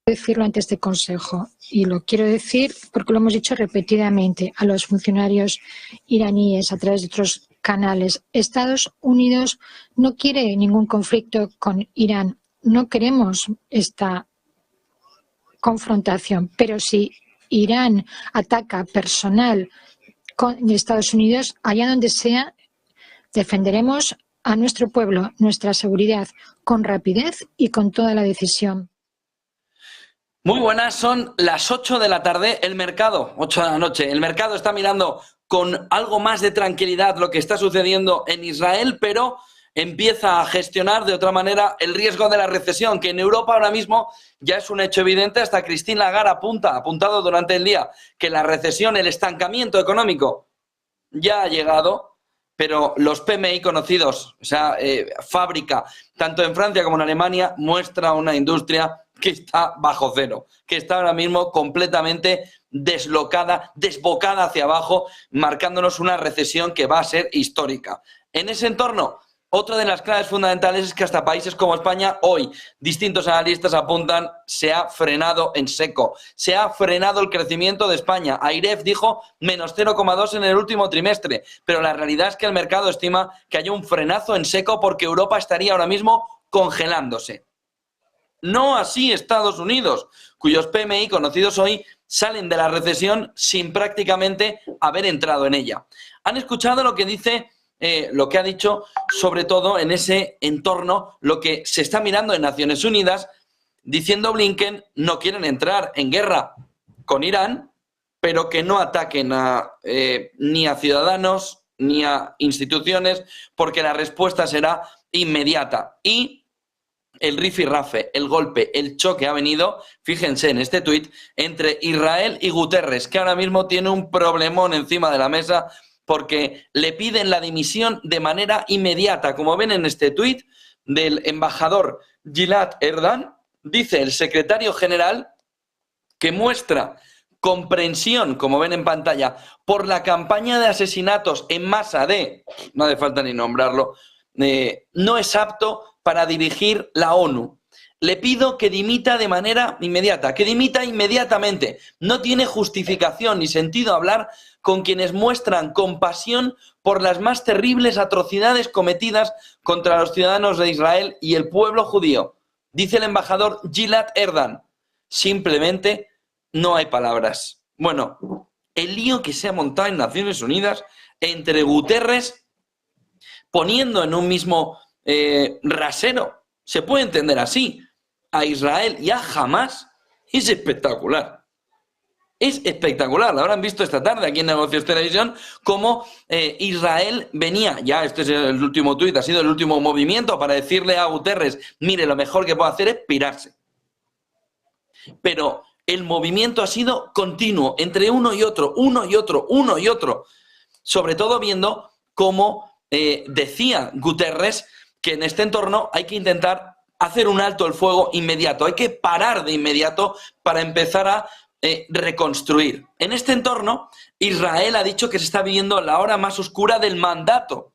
decirlo ante este Consejo, y lo quiero decir porque lo hemos dicho repetidamente a los funcionarios iraníes a través de otros canales. Estados Unidos no quiere ningún conflicto con Irán. No queremos esta confrontación, pero si Irán ataca personal con Estados Unidos, allá donde sea, defenderemos a nuestro pueblo, nuestra seguridad, con rapidez y con toda la decisión. Muy buenas, son las 8 de la tarde, el mercado, 8 de la noche, el mercado está mirando con algo más de tranquilidad lo que está sucediendo en Israel, pero empieza a gestionar de otra manera el riesgo de la recesión, que en Europa ahora mismo ya es un hecho evidente. Hasta Christine Lagarde ha apuntado durante el día que la recesión, el estancamiento económico ya ha llegado, pero los PMI conocidos, o sea, fábrica, tanto en Francia como en Alemania, muestra una industria que está bajo cero, que está ahora mismo completamente deslocada, desbocada hacia abajo, marcándonos una recesión que va a ser histórica. En ese entorno, otra de las claves fundamentales es que hasta países como España, hoy, distintos analistas apuntan, se ha frenado en seco, se ha frenado el crecimiento de España. AIREF dijo menos 0,2 en el último trimestre, pero la realidad es que el mercado estima que hay un frenazo en seco porque Europa estaría ahora mismo congelándose. No así Estados Unidos, cuyos PMI conocidos hoy salen de la recesión sin prácticamente haber entrado en ella. ¿Han escuchado lo que dice, lo que ha dicho, sobre todo en ese entorno, lo que se está mirando en Naciones Unidas, diciendo Blinken, no quieren entrar en guerra con Irán, pero que no ataquen ni a ciudadanos ni a instituciones, porque la respuesta será inmediata. Y el rifirrafe, el golpe, el choque ha venido, fíjense en este tuit, entre Israel y Guterres, que ahora mismo tiene un problemón encima de la mesa porque le piden la dimisión de manera inmediata. Como ven en este tuit del embajador Gilad Erdan, dice el secretario general que muestra comprensión, como ven en pantalla, por la campaña de asesinatos en masa de, no hace falta ni nombrarlo, no es apto para dirigir la ONU. Le pido que dimita de manera inmediata, que dimita inmediatamente. No tiene justificación ni sentido hablar con quienes muestran compasión por las más terribles atrocidades cometidas contra los ciudadanos de Israel y el pueblo judío. Dice el embajador Gilad Erdan. Simplemente no hay palabras. Bueno, el lío que se ha montado en Naciones Unidas entre Guterres poniendo en un mismo rasero, se puede entender así, a Israel y a Hamás, es espectacular. Es espectacular. Lo habrán visto esta tarde aquí en Negocios Televisión, cómo Israel venía, ya este es el último tuit, ha sido el último movimiento para decirle a Guterres, mire, lo mejor que puede hacer es pirarse. Pero el movimiento ha sido continuo, entre uno y otro, uno y otro, uno y otro. Sobre todo viendo cómo decía Guterres que en este entorno hay que intentar hacer un alto el fuego inmediato, hay que parar de inmediato para empezar a reconstruir. En este entorno, Israel ha dicho que se está viviendo la hora más oscura del mandato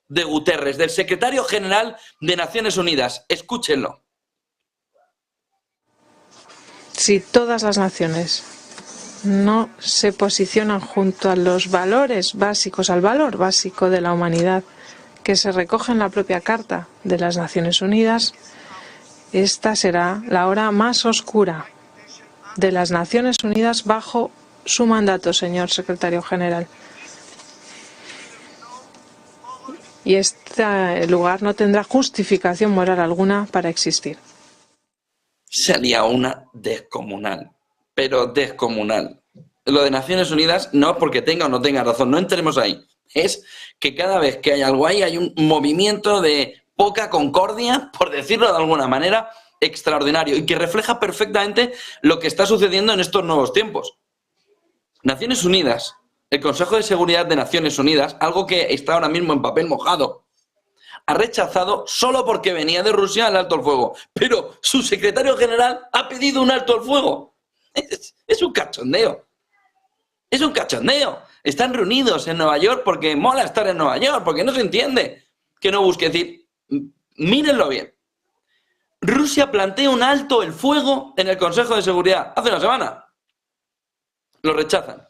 de Guterres, del secretario general de Naciones Unidas. Escúchenlo. Si todas las naciones no se posicionan junto a los valores básicos, al valor básico de la humanidad que se recoge en la propia Carta de las Naciones Unidas, esta será la hora más oscura de las Naciones Unidas bajo su mandato, señor secretario general. Y este lugar no tendrá justificación moral alguna para existir. Sería una descomunal, pero descomunal. Lo de Naciones Unidas no es porque tenga o no tenga razón, no entremos ahí. Es que cada vez que hay algo ahí hay un movimiento de poca concordia, por decirlo de alguna manera, extraordinario y que refleja perfectamente lo que está sucediendo en estos nuevos tiempos. Naciones Unidas, el Consejo de Seguridad de Naciones Unidas, algo que está ahora mismo en papel mojado, ha rechazado solo porque venía de Rusia el alto el fuego, pero su secretario general ha pedido un alto el fuego. Es un cachondeo. Es un cachondeo. Están reunidos en Nueva York porque mola estar en Nueva York, porque no se entiende que no busque decir, mírenlo bien. Rusia plantea un alto el fuego en el Consejo de Seguridad hace una semana. Lo rechazan.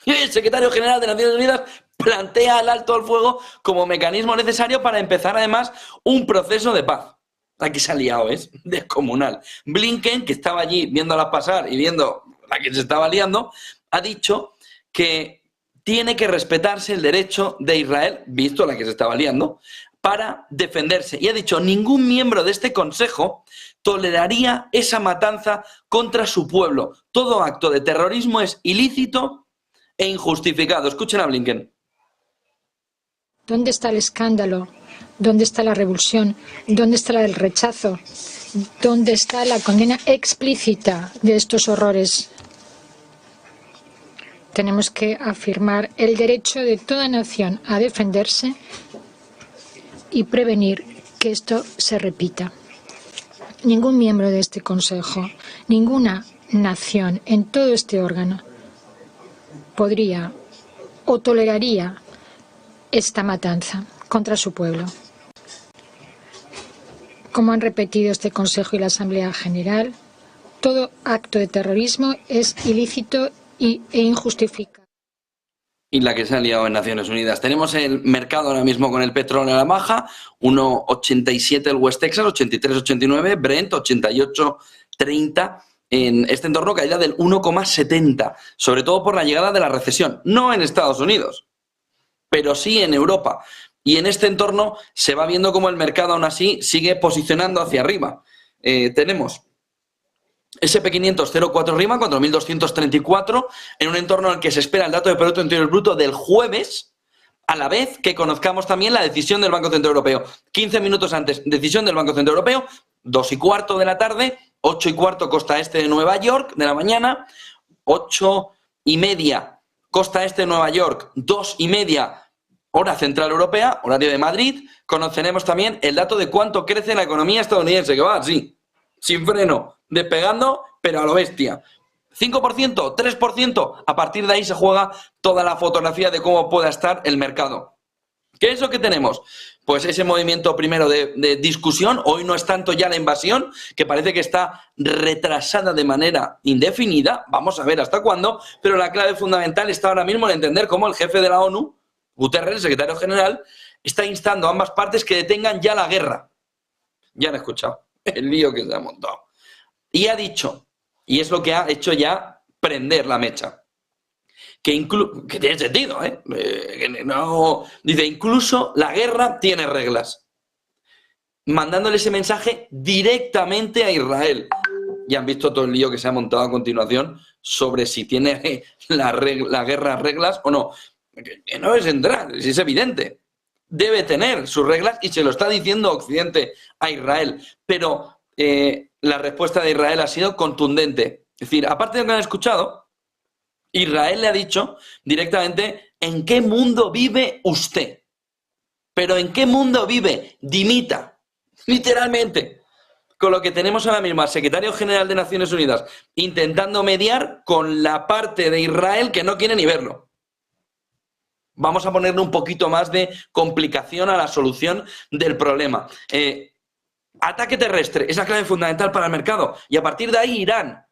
Y el secretario general de Naciones Unidas plantea el alto el fuego como mecanismo necesario para empezar además un proceso de paz. Aquí se ha liado, es descomunal. Blinken, que estaba allí viéndolas pasar y viendo a quién se estaba liando, ha dicho que tiene que respetarse el derecho de Israel, visto la que se estaba liando, para defenderse. Y ha dicho, ningún miembro de este Consejo toleraría esa matanza contra su pueblo. Todo acto de terrorismo es ilícito e injustificado. Escuchen a Blinken. ¿Dónde está el escándalo? ¿Dónde está la revulsión? ¿Dónde está el rechazo? ¿Dónde está la condena explícita de estos horrores? Tenemos que afirmar el derecho de toda nación a defenderse y prevenir que esto se repita. Ningún miembro de este Consejo, ninguna nación en todo este órgano podría o toleraría esta matanza contra su pueblo. Como han repetido este Consejo y la Asamblea General, todo acto de terrorismo es ilícito e injustificado. Y la que se ha liado en Naciones Unidas. Tenemos el mercado ahora mismo con el petróleo a la baja, 1,87 el West Texas, 83,89, Brent 88,30. En este entorno caída del 1,70, sobre todo por la llegada de la recesión, no en Estados Unidos, pero sí en Europa. Y en este entorno se va viendo cómo el mercado aún así sigue posicionando hacia arriba. Tenemos SP500 0,4 arriba, 4.234, en un entorno en el que se espera el dato de Producto Interior Bruto del jueves, a la vez que conozcamos también la decisión del Banco Central Europeo. 15 minutos antes, decisión del Banco Central Europeo, 2:15 de la tarde, 8:15 costa este de Nueva York de la mañana, 8:30 costa este de Nueva York, 2:30 hora central europea, horario de Madrid. Conoceremos también el dato de cuánto crece la economía estadounidense, que va así, sin freno, despegando, pero a lo bestia. 5%, 3%, a partir de ahí se juega toda la fotografía de cómo pueda estar el mercado. ¿Qué es lo que tenemos? Pues ese movimiento primero de discusión. Hoy no es tanto ya la invasión, que parece que está retrasada de manera indefinida. Vamos a ver hasta cuándo, pero la clave fundamental está ahora mismo en entender cómo el jefe de la ONU, Guterres, el secretario general, está instando a ambas partes que detengan ya la guerra. Ya han escuchado el lío que se ha montado. Y ha dicho, y es lo que ha hecho ya prender la mecha, que tiene sentido, no, dice, incluso la guerra tiene reglas, mandándole ese mensaje directamente a Israel. Ya han visto todo el lío que se ha montado a continuación sobre si tiene la guerra reglas o no. Que no es entrar, es evidente. Debe tener sus reglas y se lo está diciendo Occidente a Israel. Pero la respuesta de Israel ha sido contundente. Es decir, aparte de lo que han escuchado, Israel le ha dicho directamente ¿en qué mundo vive usted? Pero ¿en qué mundo vive? Dimita. Literalmente. Con lo que tenemos ahora mismo al secretario general de Naciones Unidas intentando mediar con la parte de Israel que no quiere ni verlo. Vamos a ponerle un poquito más de complicación a la solución del problema. Ataque terrestre es la clave fundamental para el mercado. Y a partir de ahí Irán.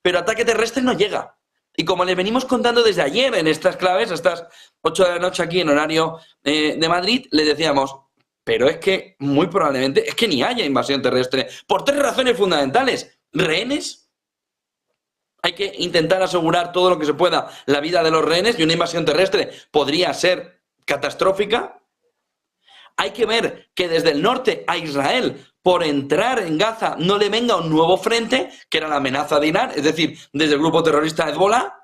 Pero ataque terrestre no llega. Y como les venimos contando desde ayer en estas claves, a estas 8 de la noche aquí en horario de Madrid, les decíamos, pero es que muy probablemente es que ni haya invasión terrestre. Por 3 razones fundamentales. Rehenes. Hay que intentar asegurar todo lo que se pueda la vida de los rehenes y una invasión terrestre podría ser catastrófica. Hay que ver que desde el norte a Israel, por entrar en Gaza, no le venga un nuevo frente, que era la amenaza de Irán, es decir, desde el grupo terrorista Hezbollah.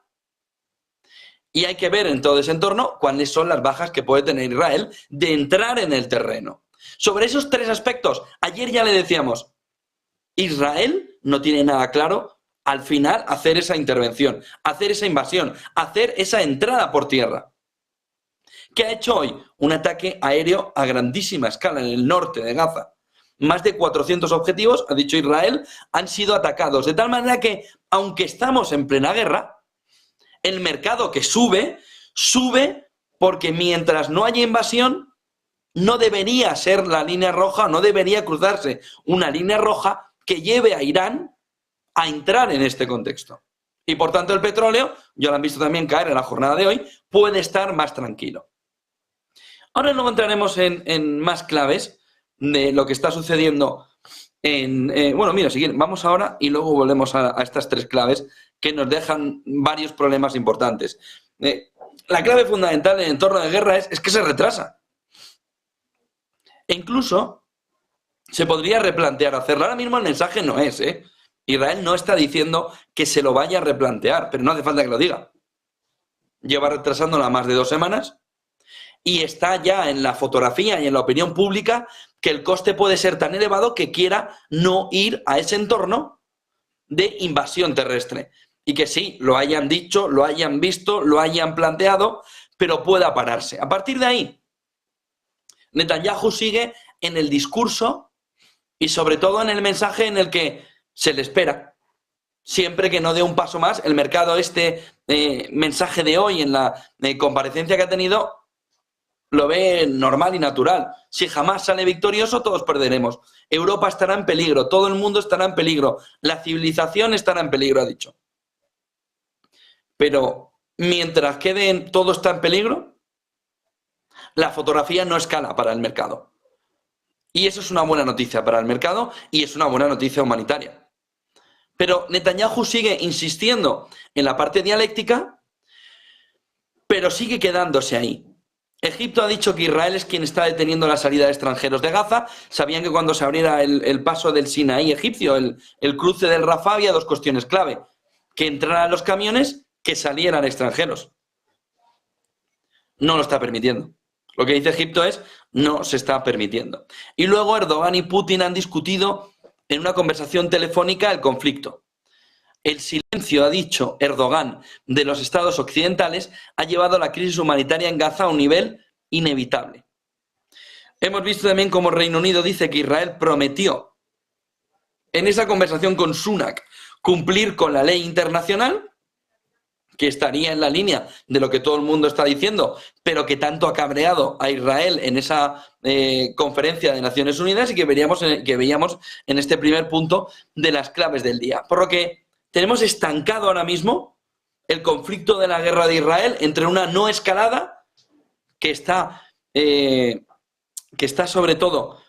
Y hay que ver en todo ese entorno cuáles son las bajas que puede tener Israel de entrar en el terreno. Sobre esos 3 aspectos, ayer ya le decíamos, Israel no tiene nada claro al final hacer esa intervención, hacer esa invasión, hacer esa entrada por tierra. ¿Qué ha hecho hoy? Un ataque aéreo a grandísima escala en el norte de Gaza. Más de 400 objetivos, ha dicho Israel, han sido atacados. De tal manera que, aunque estamos en plena guerra, el mercado que sube porque mientras no haya invasión, no debería ser la línea roja, no debería cruzarse una línea roja que lleve a Irán a entrar en este contexto. Y por tanto el petróleo, ya lo han visto también caer en la jornada de hoy, puede estar más tranquilo. Ahora luego entraremos en más claves de lo que está sucediendo bueno, mira, si quieren, vamos ahora y luego volvemos a estas tres claves que nos dejan varios problemas importantes. La clave fundamental en el entorno de guerra es que se retrasa. E incluso se podría replantear hacerlo. Ahora mismo el mensaje no es, Israel no está diciendo que se lo vaya a replantear, pero no hace falta que lo diga. Lleva retrasándola más de 2 semanas y está ya en la fotografía y en la opinión pública que el coste puede ser tan elevado que quiera no ir a ese entorno de invasión terrestre. Y que sí, lo hayan dicho, lo hayan visto, lo hayan planteado, pero pueda pararse. A partir de ahí, Netanyahu sigue en el discurso y sobre todo en el mensaje en el que se le espera. Siempre que no dé un paso más, el mercado mensaje de hoy en la comparecencia que ha tenido lo ve normal y natural. Si jamás sale victorioso, todos perderemos. Europa estará en peligro, todo el mundo estará en peligro, la civilización estará en peligro, ha dicho. Pero mientras todo está en peligro, la fotografía no escala para el mercado. Y eso es una buena noticia para el mercado y es una buena noticia humanitaria. Pero Netanyahu sigue insistiendo en la parte dialéctica, pero sigue quedándose ahí. Egipto ha dicho que Israel es quien está deteniendo la salida de extranjeros de Gaza. Sabían que cuando se abriera el paso del Sinaí egipcio, el cruce del Rafah, había 2 cuestiones clave. Que entraran los camiones, que salieran extranjeros. No lo está permitiendo. Lo que dice Egipto es, no se está permitiendo. Y luego Erdogan y Putin han discutido en una conversación telefónica el conflicto. El silencio, ha dicho Erdogan, de los estados occidentales ha llevado la crisis humanitaria en Gaza a un nivel inevitable. Hemos visto también cómo Reino Unido dice que Israel prometió en esa conversación con Sunak cumplir con la ley internacional, que estaría en la línea de lo que todo el mundo está diciendo, pero que tanto ha cabreado a Israel en esa conferencia de Naciones Unidas y que veíamos en este primer punto de las claves del día. Por lo que tenemos estancado ahora mismo el conflicto de la guerra de Israel entre una no escalada que está sobre todo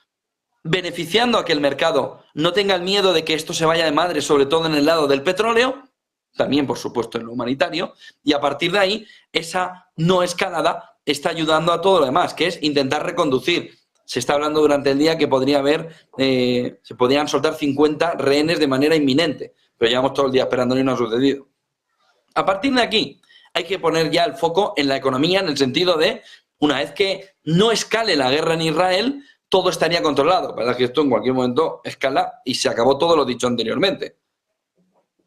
beneficiando a que el mercado no tenga el miedo de que esto se vaya de madre, sobre todo en el lado del petróleo, también por supuesto en lo humanitario, y a partir de ahí esa no escalada está ayudando a todo lo demás, que es intentar reconducir. Se está hablando durante el día que se podrían soltar 50 rehenes de manera inminente, pero llevamos todo el día esperando y no ha sucedido. A partir de aquí hay que poner ya el foco en la economía, en el sentido de, una vez que no escale la guerra en Israel, todo estaría controlado. Para que esto en cualquier momento escala y se acabó todo lo dicho anteriormente.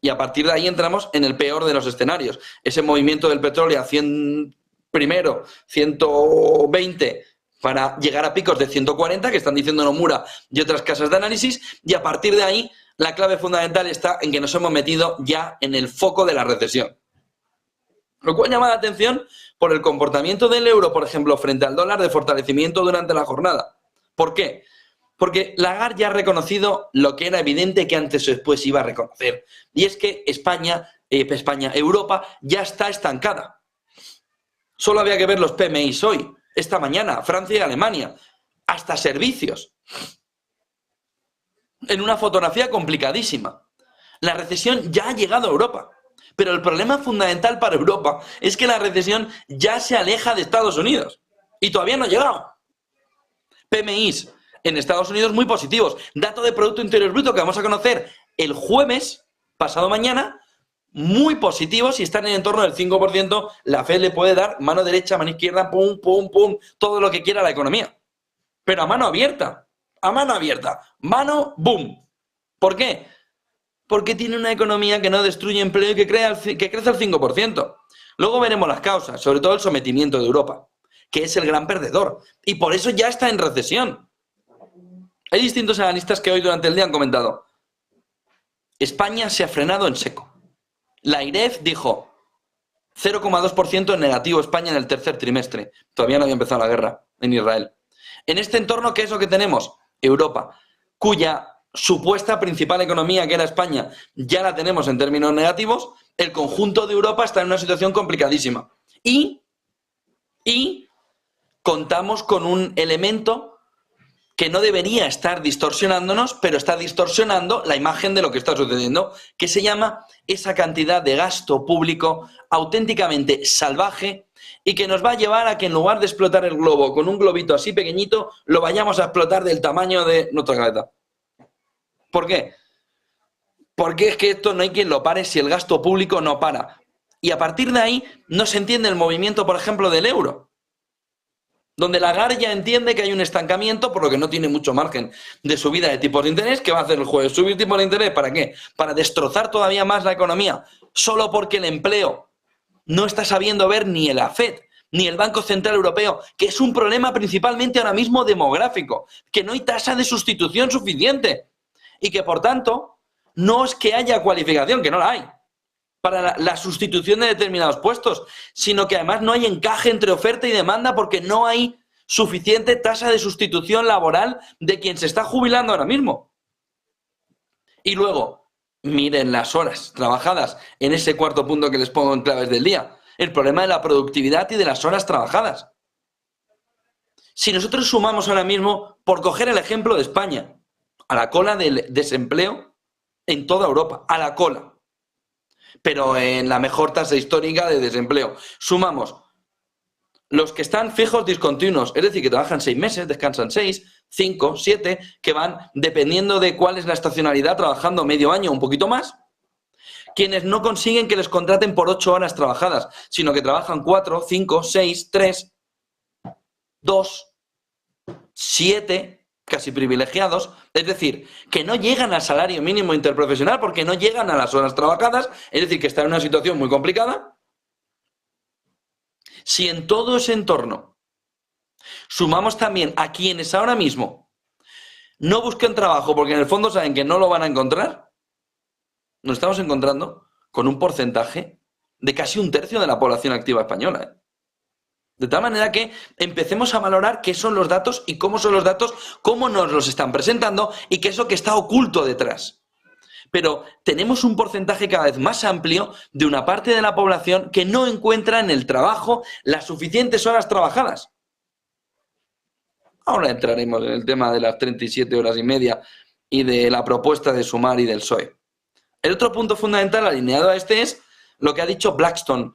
Y a partir de ahí entramos en el peor de los escenarios. Ese movimiento del petróleo a 100 primero, 120 para llegar a picos de 140, que están diciendo Nomura y otras casas de análisis, y a partir de ahí la clave fundamental está en que nos hemos metido ya en el foco de la recesión. Lo cual llama la atención por el comportamiento del euro, por ejemplo, frente al dólar, de fortalecimiento durante la jornada. ¿Por qué? Porque Lagarde ya ha reconocido lo que era evidente que antes o después iba a reconocer. Y es que Europa ya está estancada. Solo había que ver los PMIs hoy, esta mañana, Francia y Alemania, hasta servicios. En una fotografía complicadísima. La recesión ya ha llegado a Europa. Pero el problema fundamental para Europa es que la recesión ya se aleja de Estados Unidos. Y todavía no ha llegado. PMIs en Estados Unidos muy positivos. Dato de Producto Interior Bruto que vamos a conocer el jueves, pasado mañana, muy positivos y están en el entorno del 5%. La Fed le puede dar mano derecha, mano izquierda, pum, pum, pum, todo lo que quiera a la economía. Pero a mano abierta. A mano abierta. Mano, boom. ¿Por qué? Porque tiene una economía que no destruye empleo y que crece al 5%. Luego veremos las causas, sobre todo el sometimiento de Europa, que es el gran perdedor. Y por eso ya está en recesión. Hay distintos analistas que hoy durante el día han comentado: España se ha frenado en seco. La IREF dijo 0,2% en negativo España en el tercer trimestre. Todavía no había empezado la guerra en Israel. En este entorno, ¿qué es lo que tenemos? Europa, cuya supuesta principal economía, que era España, ya la tenemos en términos negativos. El conjunto de Europa está en una situación complicadísima. Y contamos con un elemento que no debería estar distorsionándonos, pero está distorsionando la imagen de lo que está sucediendo, que se llama esa cantidad de gasto público auténticamente salvaje y que nos va a llevar a que en lugar de explotar el globo con un globito así pequeñito, lo vayamos a explotar del tamaño de nuestra cabeza. ¿Por qué? Porque es que esto no hay quien lo pare si el gasto público no para. Y a partir de ahí no se entiende el movimiento, por ejemplo, del euro, donde Lagarde ya entiende que hay un estancamiento, por lo que no tiene mucho margen de subida de tipos de interés. ¿Qué va a hacer el jueves? ¿Subir tipos de interés? ¿Para qué? Para destrozar todavía más la economía, solo porque el empleo no está sabiendo ver ni la FED ni el Banco Central Europeo, que es un problema principalmente ahora mismo demográfico, que no hay tasa de sustitución suficiente y que, por tanto, no es que haya cualificación, que no la hay, para la sustitución de determinados puestos, sino que además no hay encaje entre oferta y demanda porque no hay suficiente tasa de sustitución laboral de quien se está jubilando ahora mismo. Y luego, miren las horas trabajadas en ese cuarto punto que les pongo en claves del día, el problema de la productividad y de las horas trabajadas. Si nosotros sumamos ahora mismo, por coger el ejemplo de España, a la cola del desempleo en toda Europa, a la cola, pero en la mejor tasa histórica de desempleo. Sumamos los que están fijos discontinuos, es decir, que trabajan 6 meses, descansan 6, 5, 7, que van, dependiendo de cuál es la estacionalidad, trabajando medio año o un poquito más. Quienes no consiguen que les contraten por 8 horas trabajadas, sino que trabajan 4, 5, 6, 3, 2, 7... casi privilegiados, es decir, que no llegan al salario mínimo interprofesional porque no llegan a las horas trabajadas, es decir, que están en una situación muy complicada. Si en todo ese entorno sumamos también a quienes ahora mismo no busquen trabajo porque en el fondo saben que no lo van a encontrar, nos estamos encontrando con un porcentaje de casi 1/3 de la población activa española, ¿eh? De tal manera que empecemos a valorar qué son los datos y cómo son los datos, cómo nos los están presentando y qué es lo que está oculto detrás. Pero tenemos un porcentaje cada vez más amplio de una parte de la población que no encuentra en el trabajo las suficientes horas trabajadas. Ahora entraremos en el tema de las 37 horas y media y de la propuesta de Sumar y del PSOE. El otro punto fundamental alineado a este es lo que ha dicho Blackstone.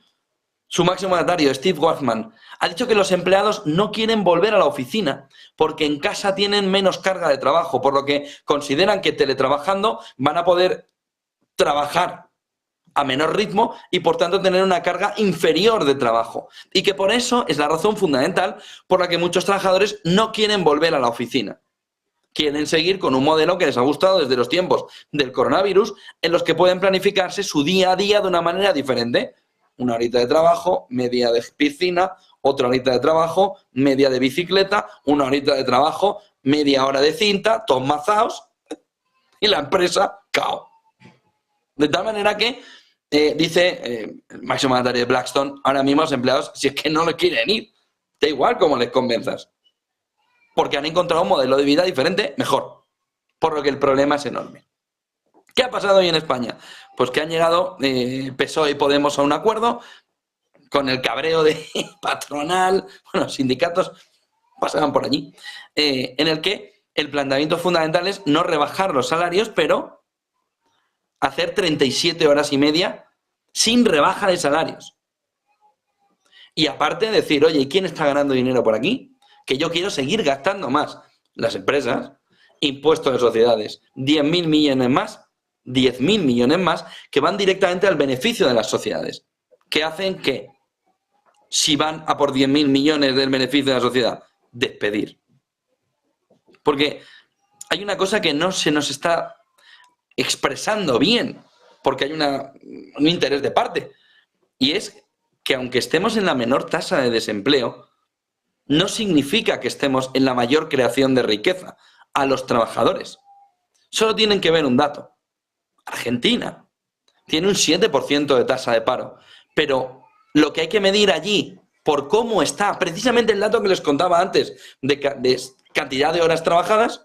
Su máximo mandatario, Steve Wozniak, ha dicho que los empleados no quieren volver a la oficina porque en casa tienen menos carga de trabajo, por lo que consideran que teletrabajando van a poder trabajar a menor ritmo y por tanto tener una carga inferior de trabajo. Y que por eso es la razón fundamental por la que muchos trabajadores no quieren volver a la oficina. Quieren seguir con un modelo que les ha gustado desde los tiempos del coronavirus, en los que pueden planificarse su día a día de una manera diferente. 1 horita de trabajo, media de piscina, otra horita de trabajo, media de bicicleta, 1 horita de trabajo, media hora de cinta, todos mazaos, y la empresa, cao. De tal manera que, dice el máximo mandatario de Blackstone, ahora mismo los empleados, si es que no les quieren ir, da igual cómo les convenzas, porque han encontrado un modelo de vida diferente, mejor, por lo que el problema es enorme. ¿Qué ha pasado hoy en España? Pues que han llegado PSOE y Podemos a un acuerdo con el cabreo de patronal, bueno, sindicatos pasaban por allí, en el que el planteamiento fundamental es no rebajar los salarios, pero hacer 37 horas y media sin rebaja de salarios. Y aparte decir, oye, ¿quién está ganando dinero por aquí? Que yo quiero seguir gastando más. Las empresas, impuestos de sociedades, 10.000 millones más, 10.000 millones más, que van directamente al beneficio de las sociedades, que hacen que, si van a por 10.000 millones del beneficio de la sociedad, despedir. Porque hay una cosa que no se nos está expresando bien, porque hay un interés de parte, y es que aunque estemos en la menor tasa de desempleo, no significa que estemos en la mayor creación de riqueza a los trabajadores. Solo tienen que ver un dato. Argentina tiene un 7% de tasa de paro, pero lo que hay que medir allí por cómo está, precisamente el dato que les contaba antes, de cantidad de horas trabajadas,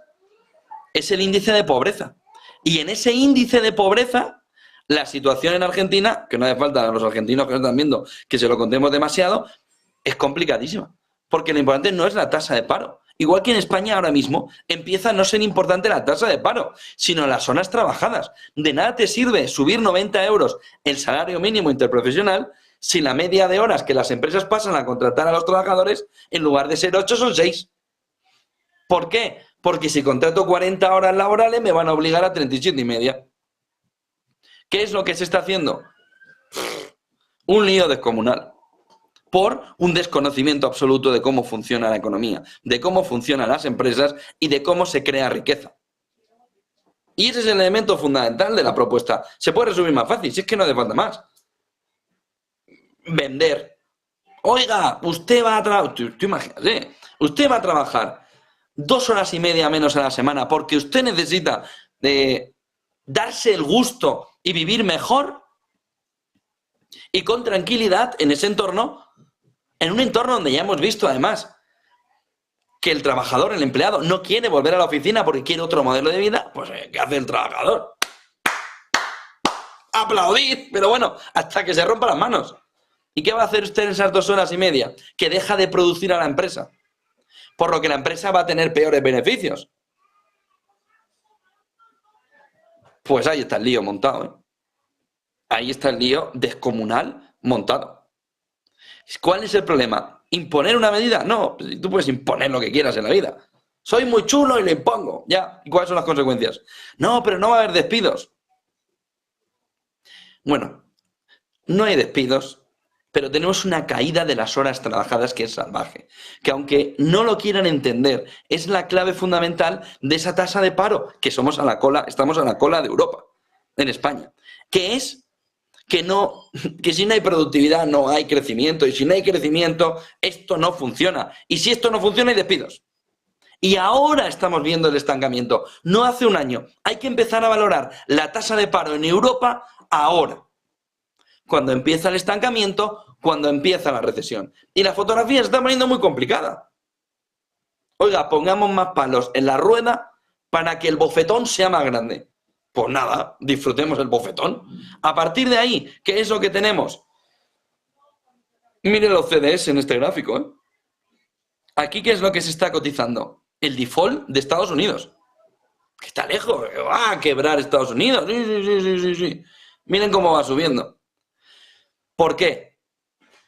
es el índice de pobreza. Y en ese índice de pobreza, la situación en Argentina, que no hace falta a los argentinos que nos están viendo que se lo contemos demasiado, es complicadísima. Porque lo importante no es la tasa de paro. Igual que en España ahora mismo empieza a no ser importante la tasa de paro, sino las horas trabajadas. De nada te sirve subir 90 euros el salario mínimo interprofesional si la media de horas que las empresas pasan a contratar a los trabajadores, en lugar de ser 8, son 6. ¿Por qué? Porque si contrato 40 horas laborales me van a obligar a 37 y media. ¿Qué es lo que se está haciendo? Un lío descomunal. Por un desconocimiento absoluto de cómo funciona la economía, de cómo funcionan las empresas y de cómo se crea riqueza. Y ese es el elemento fundamental de la propuesta. Se puede resumir más fácil, si es que no hace falta más. Vender. Oiga, usted va a trabajar, usted va a trabajar 2 horas y media menos a la semana porque usted necesita darse el gusto y vivir mejor y con tranquilidad en ese entorno. En un entorno donde ya hemos visto, además, que el trabajador, el empleado, no quiere volver a la oficina porque quiere otro modelo de vida, pues ¿qué hace el trabajador? Aplaudir, pero bueno, hasta que se rompa las manos. ¿Y qué va a hacer usted en esas 2 horas y media? Que deja de producir a la empresa. Por lo que la empresa va a tener peores beneficios. Pues ahí está el lío montado, ¿eh? Ahí está el lío descomunal montado. ¿Cuál es el problema? ¿Imponer una medida? No, tú puedes imponer lo que quieras en la vida. Soy muy chulo y lo impongo. Ya, ¿y cuáles son las consecuencias? No, pero no va a haber despidos. Bueno, no hay despidos, pero tenemos una caída de las horas trabajadas que es salvaje. Que aunque no lo quieran entender, es la clave fundamental de esa tasa de paro, que estamos a la cola de Europa, en España. Que es que si no hay productividad no hay crecimiento, y si no hay crecimiento esto no funciona, y si esto no funciona hay despidos. Y ahora estamos viendo el estancamiento, no hace un año. Hay que empezar a valorar la tasa de paro en Europa ahora, cuando empieza el estancamiento, cuando empieza la recesión. Y la fotografía se está poniendo muy complicada. Oiga, pongamos más palos en la rueda para que el bofetón sea más grande. Pues nada, disfrutemos el bofetón. A partir de ahí, ¿qué es lo que tenemos? Miren los CDS en este gráfico, ¿eh? Aquí, ¿qué es lo que se está cotizando? El default de Estados Unidos. Que está lejos, va a quebrar Estados Unidos. Sí. Miren cómo va subiendo. ¿Por qué?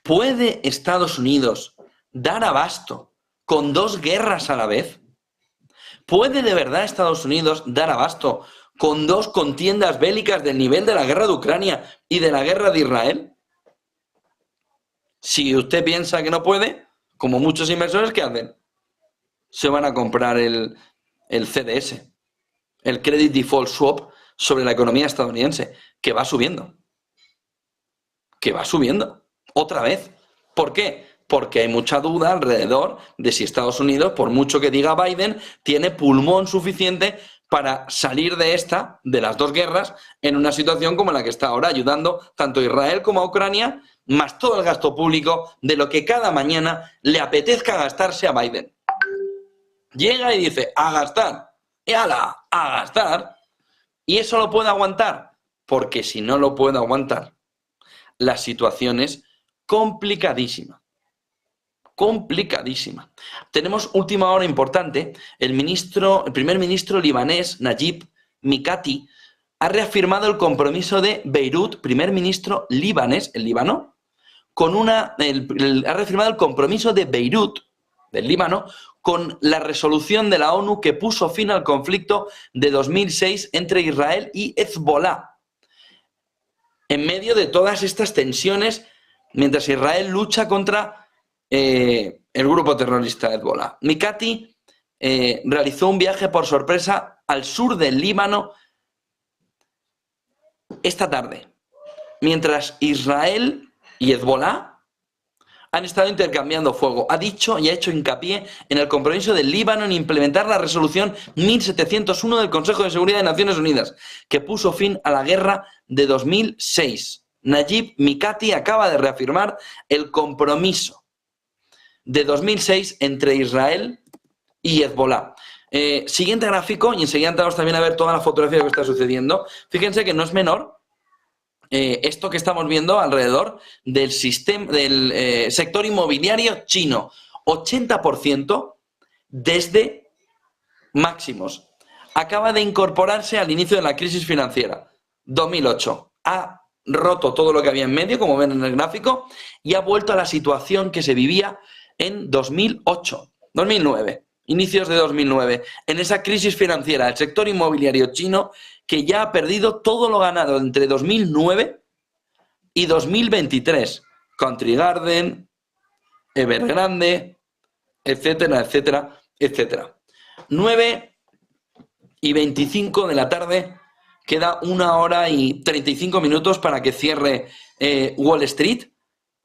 ¿Puede Estados Unidos dar abasto con 2 guerras a la vez? ¿Puede de verdad Estados Unidos dar abasto con 2 contiendas bélicas del nivel de la guerra de Ucrania y de la guerra de Israel? Si usted piensa que no puede, como muchos inversores, ¿qué hacen? Se van a comprar el CDS, el Credit Default Swap, sobre la economía estadounidense, que va subiendo. Que va subiendo. Otra vez. ¿Por qué? Porque hay mucha duda alrededor de si Estados Unidos, por mucho que diga Biden, tiene pulmón suficiente para salir de las 2 guerras, en una situación como la que está ahora, ayudando tanto a Israel como a Ucrania, más todo el gasto público de lo que cada mañana le apetezca gastarse a Biden. Llega y dice, a gastar, y ala, a gastar, y eso lo puede aguantar, porque si no lo puede aguantar, la situación es complicadísima. Complicadísima. Tenemos última hora importante. El primer ministro libanés, Najib Mikati, ha reafirmado el compromiso de Beirut, primer ministro libanés, el Líbano, ha reafirmado el compromiso de Beirut, del Líbano, con la resolución de la ONU que puso fin al conflicto de 2006 entre Israel y Hezbollah. En medio de todas estas tensiones, mientras Israel lucha contra el grupo terrorista Hezbollah. Mikati realizó un viaje por sorpresa al sur del Líbano esta tarde, mientras Israel y Hezbollah han estado intercambiando fuego. Ha dicho y ha hecho hincapié en el compromiso del Líbano en implementar la resolución 1701 del Consejo de Seguridad de Naciones Unidas, que puso fin a la guerra de 2006. Najib Mikati acaba de reafirmar el compromiso de 2006 entre Israel y Hezbollah. Siguiente gráfico, y enseguida entramos también a ver toda la fotografía que está sucediendo. Fíjense que no es menor esto que estamos viendo alrededor del sector inmobiliario chino. 80% desde máximos. Acaba de incorporarse al inicio de la crisis financiera, 2008. Ha roto todo lo que había en medio, como ven en el gráfico, y ha vuelto a la situación que se vivía en 2008, 2009, inicios de 2009, en esa crisis financiera, el sector inmobiliario chino que ya ha perdido todo lo ganado entre 2009 y 2023. Country Garden, Evergrande, etcétera, etcétera, etcétera. 9:25 de la tarde, queda 1 hora y 35 minutos para que cierre Wall Street.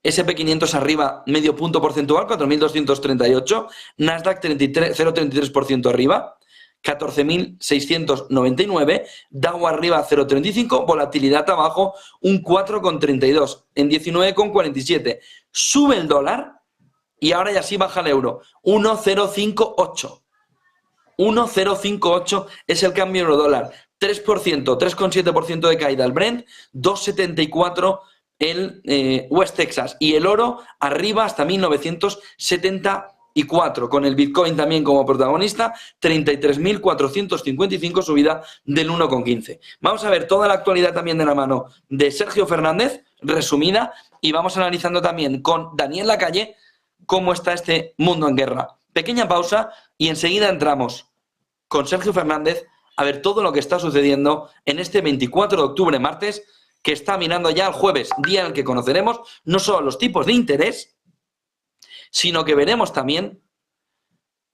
S&P 500 arriba medio punto porcentual, 4.238. Nasdaq 0,33% arriba, 14.699. Dow arriba 0,35. Volatilidad abajo un 4,32 en 19,47. Sube el dólar y ahora ya sí baja el euro. 1,058. 1,058 es el cambio euro-dólar. 3%, 3,7% de caída el Brent, 2,74 el West Texas. Y el oro arriba hasta 1974, con el Bitcoin también como protagonista, 33.455, subida del 1,15. Vamos a ver toda la actualidad también de la mano de Sergio Fernández, resumida, y vamos analizando también con Daniel Lacalle cómo está este mundo en guerra. Pequeña pausa y enseguida entramos con Sergio Fernández a ver todo lo que está sucediendo en este 24 de octubre, martes, que está mirando ya al jueves, día en el que conoceremos no solo los tipos de interés, sino que veremos también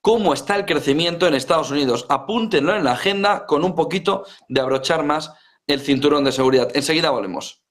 cómo está el crecimiento en Estados Unidos. Apúntenlo en la agenda con un poquito de abrochar más el cinturón de seguridad. Enseguida volvemos.